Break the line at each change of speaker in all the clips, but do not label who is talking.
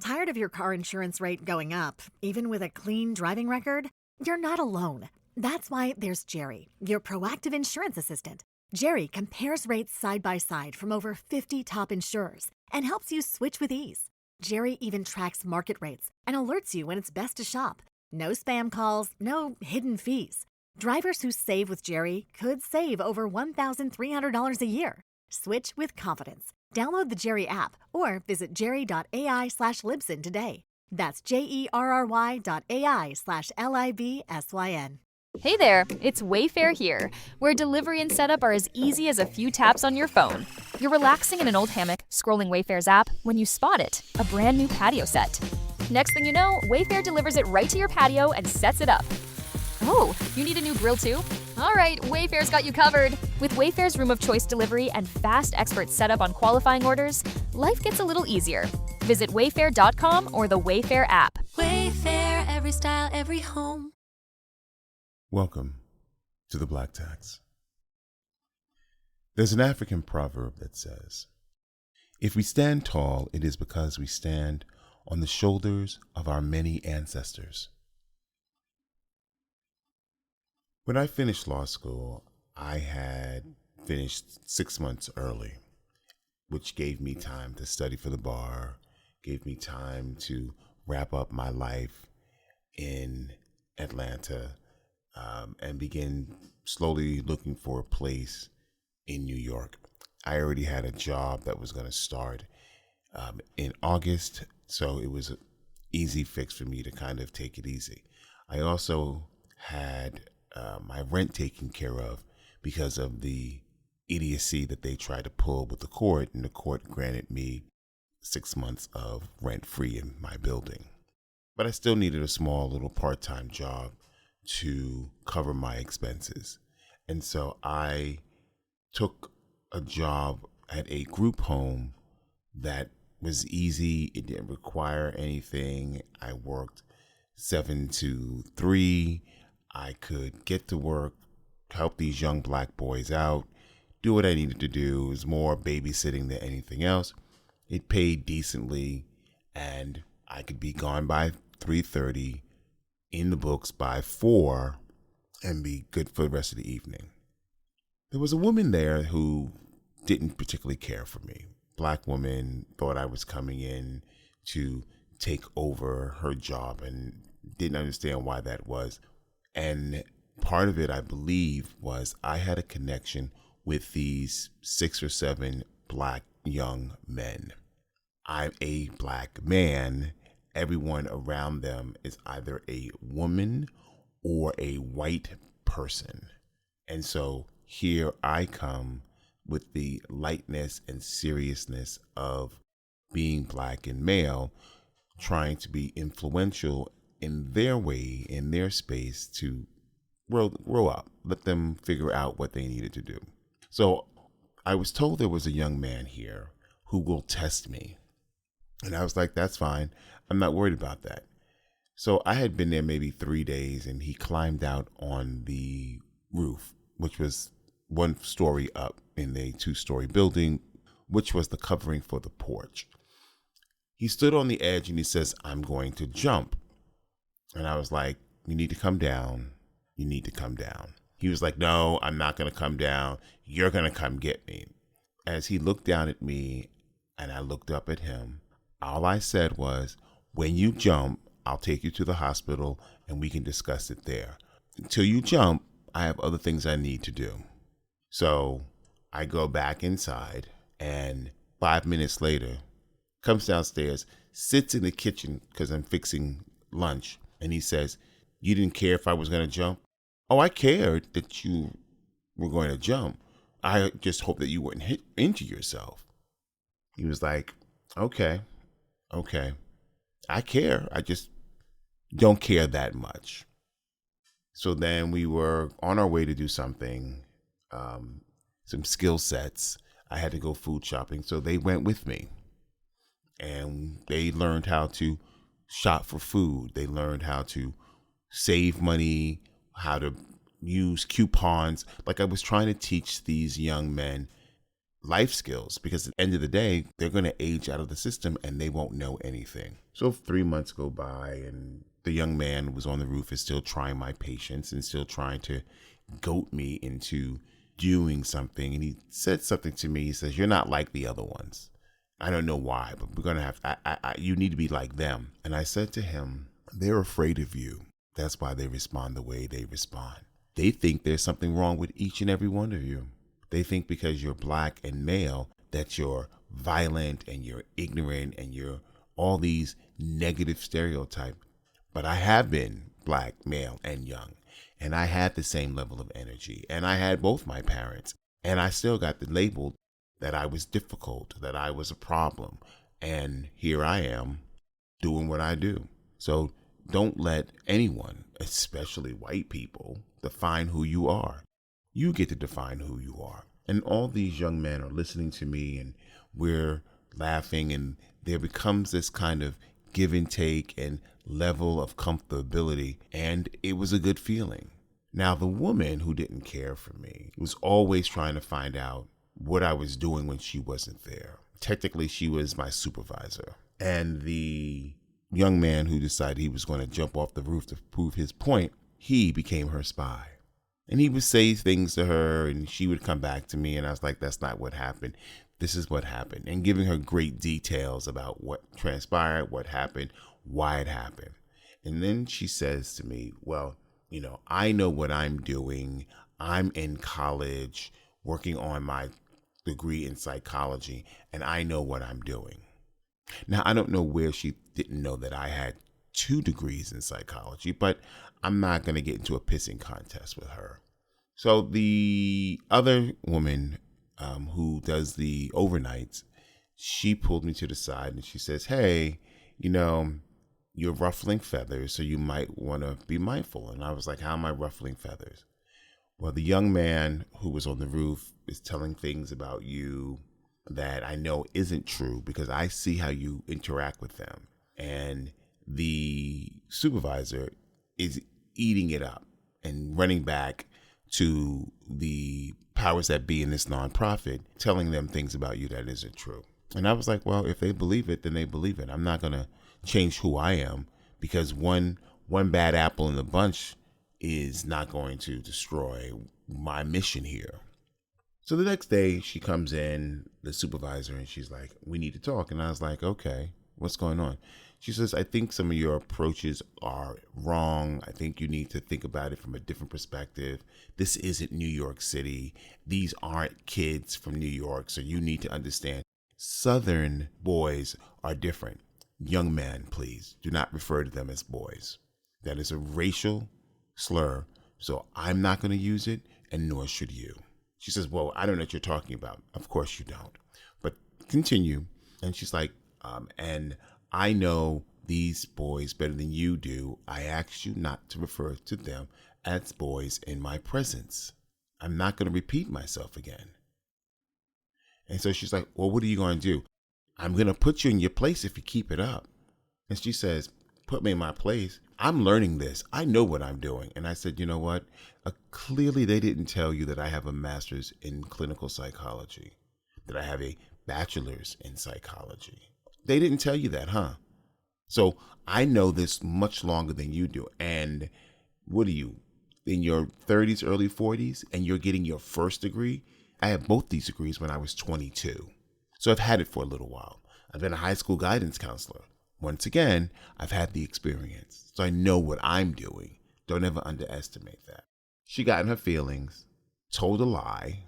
Tired of your car insurance rate going up, even with a clean driving record? You're not alone. That's why there's Jerry, your proactive insurance assistant. Jerry compares rates side by side from over 50 top insurers and helps you switch with ease. Jerry even tracks market rates and alerts you when it's best to shop. No spam calls, no hidden fees. Drivers who save with Jerry could save over $1,300 a year. Switch with confidence. Download the Jerry app or visit jerry.ai/Libsyn today. That's JERRY.ai/LIBSYN.
Hey there, it's Wayfair here, where delivery and setup are as easy as a few taps on your phone. You're relaxing in an old hammock, scrolling Wayfair's app, when you spot it, a brand new patio set. Next thing you know, Wayfair delivers it right to your patio and sets it up. Oh, you need a new grill too? All right, Wayfair's got you covered. With Wayfair's Room of Choice delivery and fast expert setup on qualifying orders, life gets a little easier. Visit wayfair.com or the Wayfair app.
Wayfair, every style, every home.
Welcome to the Black Tax. There's an African proverb that says, "If we stand tall, it is because we stand on the shoulders of our many ancestors." When I finished law school, I had finished 6 months early, which gave me time to study for the bar, gave me time to wrap up my life in Atlanta, and begin slowly looking for a place in New York. I already had a job that was going to start in August, so it was an easy fix for me to kind of take it easy. I also had my rent taken care of because of the idiocy that they tried to pull with the court, and the court granted me 6 months of rent free in my building. But I still needed a small little part-time job to cover my expenses. And so I took a job at a group home that was easy. It didn't require anything. I worked 7 to 3. I could get to work, help these young black boys out, do what I needed to do. It was more babysitting than anything else. It paid decently, and I could be gone by 3:30, in the books by 4, and be good for the rest of the evening. There was a woman there who didn't particularly care for me. Black woman, thought I was coming in to take over her job and didn't understand why that was. And part of it, I believe, was I had a connection with these 6 or 7 black young men. I'm a black man. Everyone around them is either a woman or a white person. And so here I come with the lightness and seriousness of being black and male, trying to be influential in their way, in their space, to grow up, let them figure out what they needed to do. So I was told there was a young man here who will test me. And I was like, that's fine. I'm not worried about that. So I had been there maybe 3 days, and he climbed out on the roof, which was 1 story up in a 2-story building, which was the covering for the porch. He stood on the edge and he says, "I'm going to jump." And I was like, "You need to come down. You need to come down." He was like, "No, I'm not going to come down. You're going to come get me." As he looked down at me and I looked up at him, all I said was, "When you jump, I'll take you to the hospital and we can discuss it there. Until you jump, I have other things I need to do." So I go back inside, and 5 minutes later, comes downstairs, sits in the kitchen because I'm fixing lunch, and he says, "You didn't care if I was going to jump?" "Oh, I cared that you were going to jump. I just hope that you wouldn't hit into yourself." He was like, okay, I care. I just don't care that much. So then we were on our way to do something, some skill sets. I had to go food shopping, so they went with me. And they learned how to shop for food. They learned how to save money, how to use coupons. Like, I was trying to teach these young men life skills, because at the end of the day, they're going to age out of the system and they won't know anything. So 3 months go by and the young man who was on the roof is still trying my patience and still trying to goat me into doing something. And he said something to me. He says, "You're not like the other ones. I don't know why, but we're going to have, you need to be like them." And I said to him, "They're afraid of you. That's why they respond the way they respond. They think there's something wrong with each and every one of you. They think because you're black and male that you're violent and you're ignorant and you're all these negative stereotypes. But I have been black, male, and young. And I had the same level of energy. And I had both my parents. And I still got the label that I was difficult, that I was a problem. And here I am doing what I do." So don't let anyone, especially white people, define who you are. You get to define who you are. And all these young men are listening to me and we're laughing, and there becomes this kind of give and take and level of comfortability. And it was a good feeling. Now, the woman who didn't care for me was always trying to find out what I was doing when she wasn't there. Technically, she was my supervisor. And the young man who decided he was going to jump off the roof to prove his point, he became her spy. And he would say things to her and she would come back to me. And I was like, "That's not what happened. This is what happened." And giving her great details about what transpired, what happened, why it happened. And then she says to me, "Well, I know what I'm doing. I'm in college working on my degree in psychology, and I know what I'm doing." Now, I don't know where she didn't know that I had 2 degrees in psychology, but I'm not going to get into a pissing contest with her. So the other woman who does the overnights, she pulled me to the side and she says, "Hey, you're ruffling feathers, so you might want to be mindful." And I was like, "How am I ruffling feathers?" "Well, the young man who was on the roof is telling things about you that I know isn't true because I see how you interact with them. And the supervisor is eating it up and running back to the powers that be in this nonprofit, telling them things about you that isn't true." And I was like, well, if they believe it, then they believe it. I'm not going to change who I am because one bad apple in the bunch is not going to destroy my mission here. So the next day she comes in, the supervisor, and she's like, "We need to talk." And I was like, "Okay, what's going on?" She says, "I think some of your approaches are wrong. I think you need to think about it from a different perspective. This isn't New York City. These aren't kids from New York. So you need to understand Southern boys are different. Young men, please do not refer to them as boys. That is a racial slur. So I'm not going to use it, and nor should you." She says, "Well, I don't know what you're talking about." Of course you don't. But continue. And she's like, "And I know these boys better than you do. I asked you not to refer to them as boys in my presence. I'm not going to repeat myself again." And so she's like, "Well, what are you going to do?" "I'm going to put you in your place if you keep it up." And she says, "Put me in my place? I'm learning this. I know what I'm doing." And I said, "You know what? Clearly they didn't tell you that I have a master's in clinical psychology, that I have a bachelor's in psychology. They didn't tell you that, huh? So I know this much longer than you do. And what are you, in your 30s, early 40s, and you're getting your first degree? I had both these degrees when I was 22. So I've had it for a little while. I've been a high school guidance counselor. Once again, I've had the experience. So I know what I'm doing. Don't ever underestimate that." She got in her feelings, told a lie,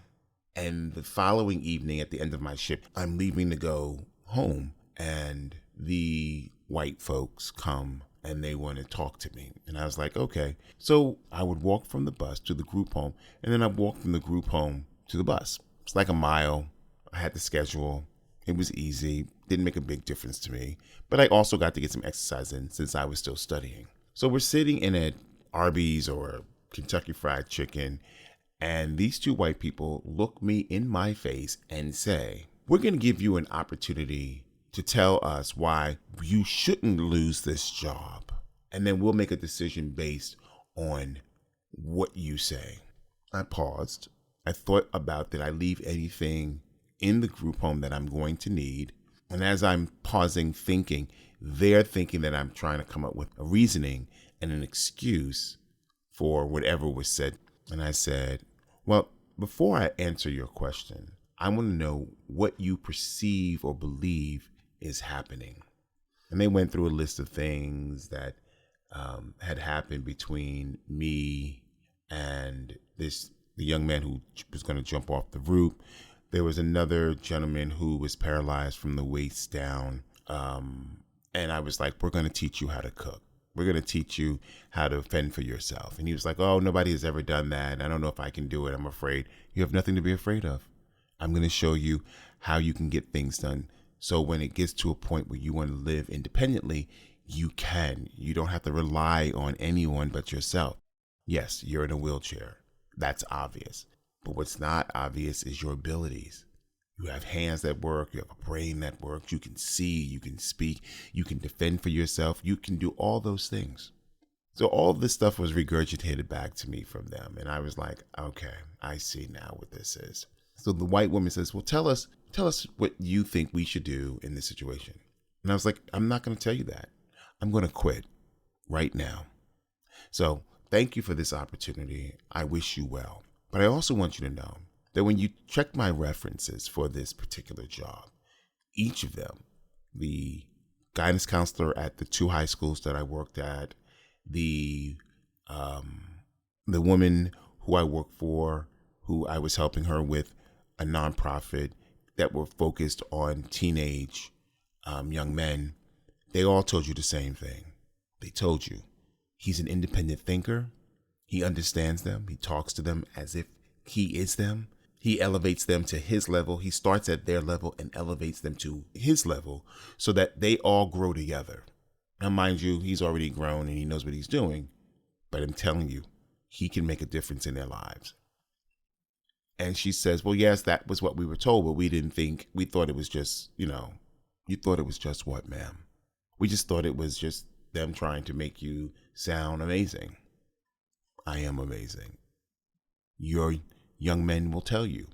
and the following evening at the end of my shift, I'm leaving to go home, and the white folks come and they want to talk to me. And I was like, okay. So I would walk from the bus to the group home, and then I'd walk from the group home to the bus. It's like a mile. I had the schedule. It was easy. Didn't make a big difference to me. But I also got to get some exercise in since I was still studying. So we're sitting in an Arby's or Kentucky Fried Chicken, and these 2 white people look me in my face and say, "We're going to give you an opportunity to tell us why you shouldn't lose this job, and then we'll make a decision based on what you say." I paused. I thought about, did I leave anything in the group home that I'm going to need. And as I'm pausing thinking, they're thinking that I'm trying to come up with a reasoning and an excuse for whatever was said. And I said, well, before I answer your question, I want to know what you perceive or believe is happening. And they went through a list of things that had happened between me and the young man who was going to jump off the roof. There was another gentleman who was paralyzed from the waist down. And I was like, we're going to teach you how to cook. We're going to teach you how to fend for yourself. And he was like, oh, nobody has ever done that. I don't know if I can do it. I'm afraid. You have nothing to be afraid of. I'm going to show you how you can get things done. So when it gets to a point where you want to live independently, you can. You don't have to rely on anyone but yourself. Yes, you're in a wheelchair. That's obvious. But what's not obvious is your abilities. You have hands that work. You have a brain that works. You can see, you can speak, you can defend for yourself. You can do all those things. So all this stuff was regurgitated back to me from them. And I was like, okay, I see now what this is. So the white woman says, well, tell us what you think we should do in this situation. And I was like, I'm not going to tell you that. I'm going to quit right now. So thank you for this opportunity. I wish you well. But I also want you to know that when you check my references for this particular job, each of them, the guidance counselor at the 2 high schools that I worked at, the woman who I worked for, who I was helping her with a nonprofit that were focused on teenage young men, they all told you the same thing. They told you he's an independent thinker. He understands them. He talks to them as if he is them. He elevates them to his level. He starts at their level and elevates them to his level so that they all grow together. Now, mind you, he's already grown and he knows what he's doing, but I'm telling you, he can make a difference in their lives. And she says, well, yes, that was what we were told, but we thought it was just, you thought it was just what, ma'am? We just thought it was just them trying to make you sound amazing. I am amazing. Your young men will tell you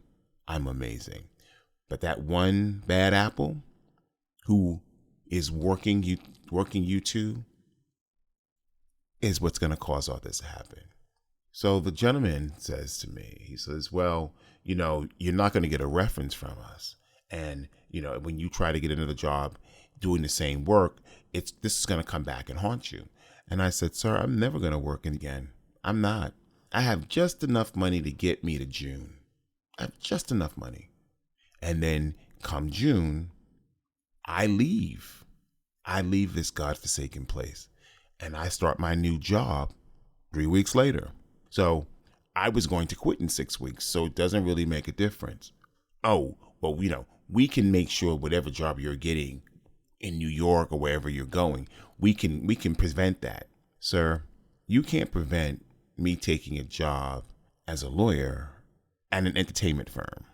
I'm amazing. But that one bad apple who is working you two is what's going to cause all this to happen. So the gentleman says to me, he says, well, you're not going to get a reference from us. And, when you try to get another job doing the same work, this is going to come back and haunt you. And I said, sir, I'm never going to work again. I'm not. I have just enough money to get me to June. I have just enough money. And then come June, I leave. I leave this godforsaken place and I start my new job 3 weeks later. So I was going to quit in 6 weeks, so it doesn't really make a difference. Oh, well, we can make sure whatever job you're getting in New York or wherever you're going, we can prevent that. Sir, you can't prevent me taking a job as a lawyer at an entertainment firm.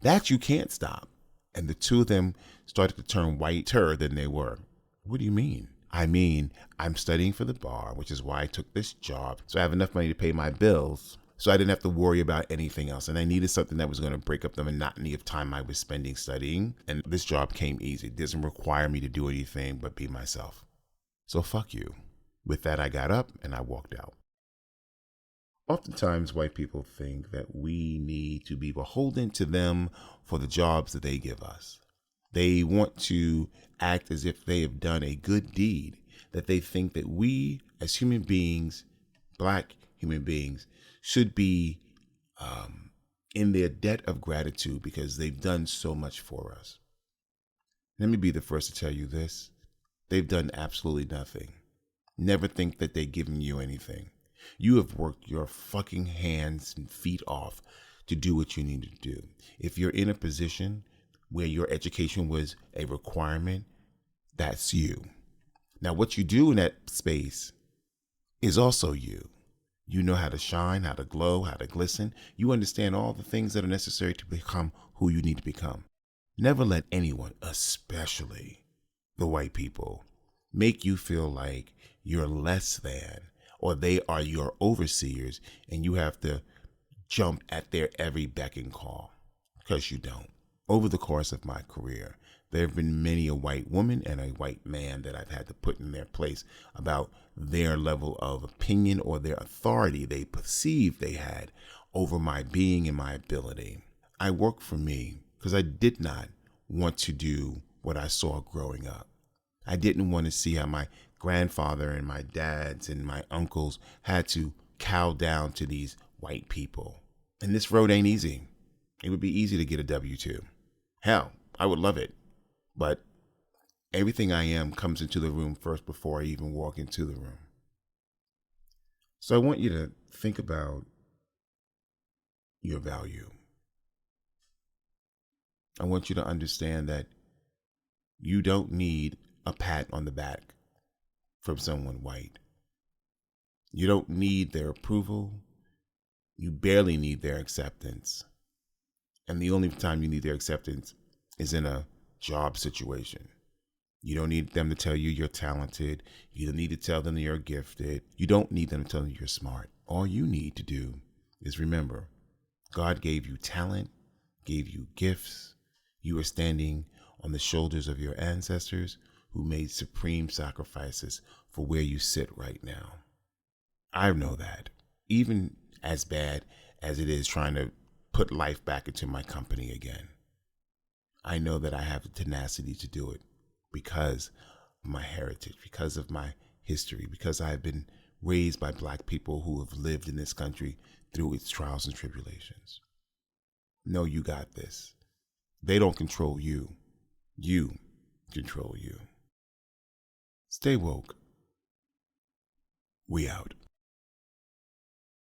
That you can't stop. And the two of them started to turn whiter than they were. What do you mean? I mean, I'm studying for the bar, which is why I took this job. So I have enough money to pay my bills. So I didn't have to worry about anything else. And I needed something that was going to break up the monotony of time I was spending studying. And this job came easy. It doesn't require me to do anything but be myself. So fuck you. With that, I got up and I walked out. Oftentimes, white people think that we need to be beholden to them for the jobs that they give us. They want to act as if they have done a good deed, that they think that we as human beings, Black human beings, should be in their debt of gratitude because they've done so much for us. Let me be the first to tell you this. They've done absolutely nothing. Never think that they've given you anything. You have worked your fucking hands and feet off to do what you need to do. If you're in a position where your education was a requirement, that's you. Now, what you do in that space is also you. You know how to shine, how to glow, how to glisten. You understand all the things that are necessary to become who you need to become. Never let anyone, especially the white people, make you feel like you're less than, or they are your overseers and you have to jump at their every beck and call, because you don't. over the course of my career, there have been many a white woman and a white man that I've had to put in their place about their level of opinion or their authority they perceived they had over my being and my ability. I worked for me because I did not want to do what I saw growing up. I didn't want to see how my grandfather and my dads and my uncles had to cow down to these white people. And this road ain't easy. It would be easy to get a W-2. Hell, I would love it. But everything I am comes into the room first before I even walk into the room. So I want you to think about your value. I want you to understand that you don't need a pat on the back from someone white. You don't need their approval. You barely need their acceptance. And the only time you need their acceptance is in a job situation. You don't need them to tell you you're talented. You don't need to tell them that you're gifted. You don't need them to tell you you're smart. All you need to do is remember, God gave you talent, gave you gifts. You are standing on the shoulders of your ancestors who made supreme sacrifices for where you sit right now. I know that, even as bad as it is trying to put life back into my company again. I know that I have the tenacity to do it because of my heritage, because of my history, because I've been raised by Black people who have lived in this country through its trials and tribulations. No, you got this. They don't control you. You control you. Stay woke. We out.